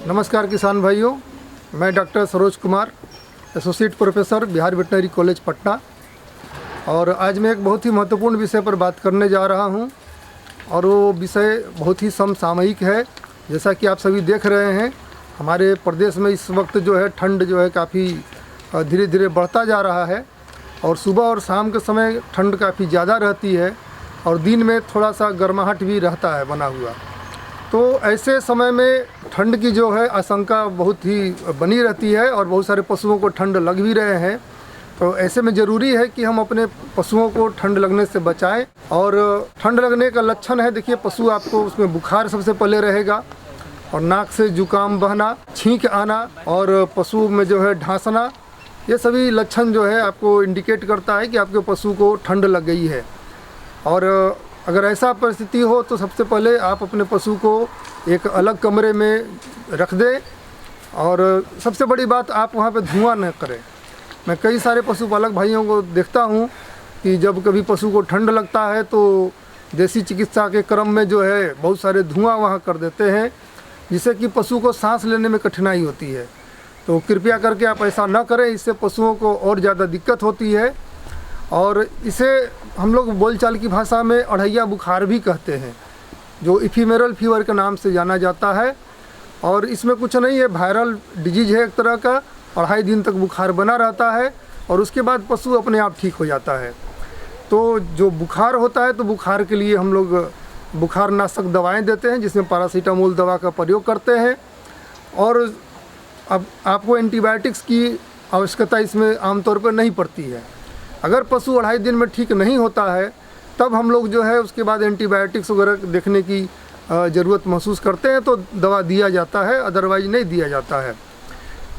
नमस्कार किसान भाइयों, मैं doctor Saroj Kumar, associate professor, Bihar veterinary college Patna. और आज मैं एक बहुत ही महत्वपूर्ण विषय पर बात करने जा रहा हूं और वो विषय बहुत ही समसामयिक है। जैसा कि आप सभी देख रहे हैं, हमारे प्रदेश में इस वक्त जो है ठंड जो है काफ़ी धीरे धीरे बढ़ता जा रहा है और सुबह और शाम के समय ठंड काफ़ी ज़्यादा रहती है और दिन में थोड़ा सा गर्माहट भी रहता है बना हुआ। तो ऐसे समय में ठंड की जो है आशंका बहुत ही बनी रहती है और बहुत सारे पशुओं को ठंड लग भी रहे हैं। तो ऐसे में ज़रूरी है कि हम अपने पशुओं को ठंड लगने से बचाएं। और ठंड लगने का लक्षण है, देखिए पशु आपको उसमें बुखार सबसे पहले रहेगा और नाक से जुकाम बहना, छींक आना और पशु में जो है ढांसना, ये सभी लक्षण जो है आपको इंडिकेट करता है कि आपके पशु को ठंड लग गई है। और अगर ऐसा परिस्थिति हो तो सबसे पहले आप अपने पशु को एक अलग कमरे में रख दें और सबसे बड़ी बात, आप वहाँ पे धुआं न करें। मैं कई सारे पशुपालक भाइयों को देखता हूँ कि जब कभी पशु को ठंड लगता है तो देसी चिकित्सा के क्रम में जो है बहुत सारे धुआं वहाँ कर देते हैं, जिससे कि पशु को सांस लेने में कठिनाई होती है। तो कृपया करके आप ऐसा न करें, इससे पशुओं को और ज़्यादा दिक्कत होती है। और इसे हम लोग बोलचाल की भाषा में अढ़ैया बुखार भी कहते हैं, जो इफीमेरल फीवर के नाम से जाना जाता है। और इसमें कुछ नहीं है, वायरल डिजीज है एक तरह का। 2.5 दिन तक बुखार बना रहता है और उसके बाद पशु अपने आप ठीक हो जाता है। तो जो बुखार होता है तो बुखार के लिए हम लोग बुखार नाशक दवाएं देते हैं, जिसमें पैरासीटामोल दवा का प्रयोग करते हैं। और अब आपको एंटीबायोटिक्स की आवश्यकता इसमें आमतौर पर नहीं पड़ती है। अगर पशु 2.5 दिन में ठीक नहीं होता है तब हम लोग जो है उसके बाद एंटीबायोटिक्स वगैरह देखने की ज़रूरत महसूस करते हैं तो दवा दिया जाता है, अदरवाइज नहीं दिया जाता है।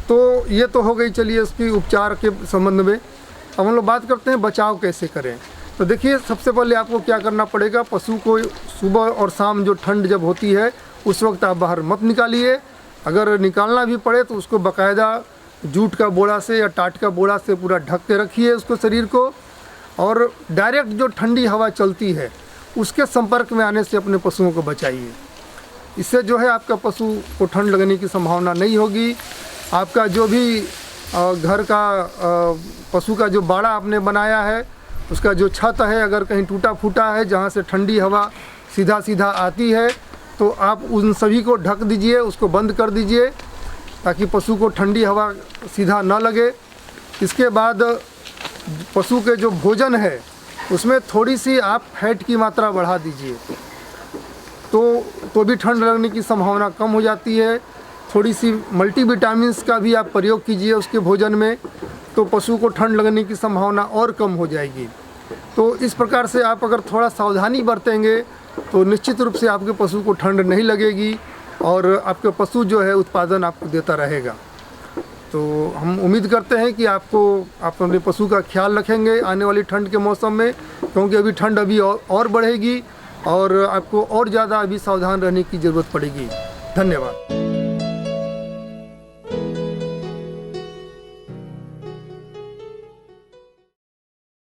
तो ये तो हो गई, चलिए उसकी उपचार के संबंध में। अब हम लोग बात करते हैं बचाव कैसे करें। तो देखिए, सबसे पहले आपको क्या करना पड़ेगा, पशु को सुबह और शाम जो ठंड जब होती है उस वक्त आप बाहर मत निकालिए। अगर निकालना भी पड़े तो उसको बाकायदा जूट का बोरा से या टाट का बोरा से पूरा ढक के रखिए उसको, शरीर को। और डायरेक्ट जो ठंडी हवा चलती है उसके संपर्क में आने से अपने पशुओं को बचाइए। इससे जो है आपका पशु को ठंड लगने की संभावना नहीं होगी। आपका जो भी घर का पशु का जो बाड़ा आपने बनाया है, उसका जो छत है अगर कहीं टूटा फूटा है जहाँ से ठंडी हवा सीधा सीधा आती है, तो आप उन सभी को ढक दीजिए, उसको बंद कर दीजिए ताकि पशु को ठंडी हवा सीधा न लगे। इसके बाद पशु के जो भोजन है उसमें थोड़ी सी आप फैट की मात्रा बढ़ा दीजिए, तो भी ठंड लगने की संभावना कम हो जाती है। थोड़ी सी मल्टीविटामिन्स का भी आप प्रयोग कीजिए उसके भोजन में, तो पशु को ठंड लगने की संभावना और कम हो जाएगी। तो इस प्रकार से आप अगर थोड़ा सावधानी बरतेंगे तो निश्चित रूप से आपके पशु को ठंड नहीं लगेगी और आपके पशु जो है उत्पादन आपको देता रहेगा। तो हम उम्मीद करते हैं कि आप अपने पशु का ख्याल रखेंगे आने वाली ठंड के मौसम में, क्योंकि अभी ठंड अभी और बढ़ेगी और आपको और ज़्यादा अभी सावधान रहने की ज़रूरत पड़ेगी। धन्यवाद।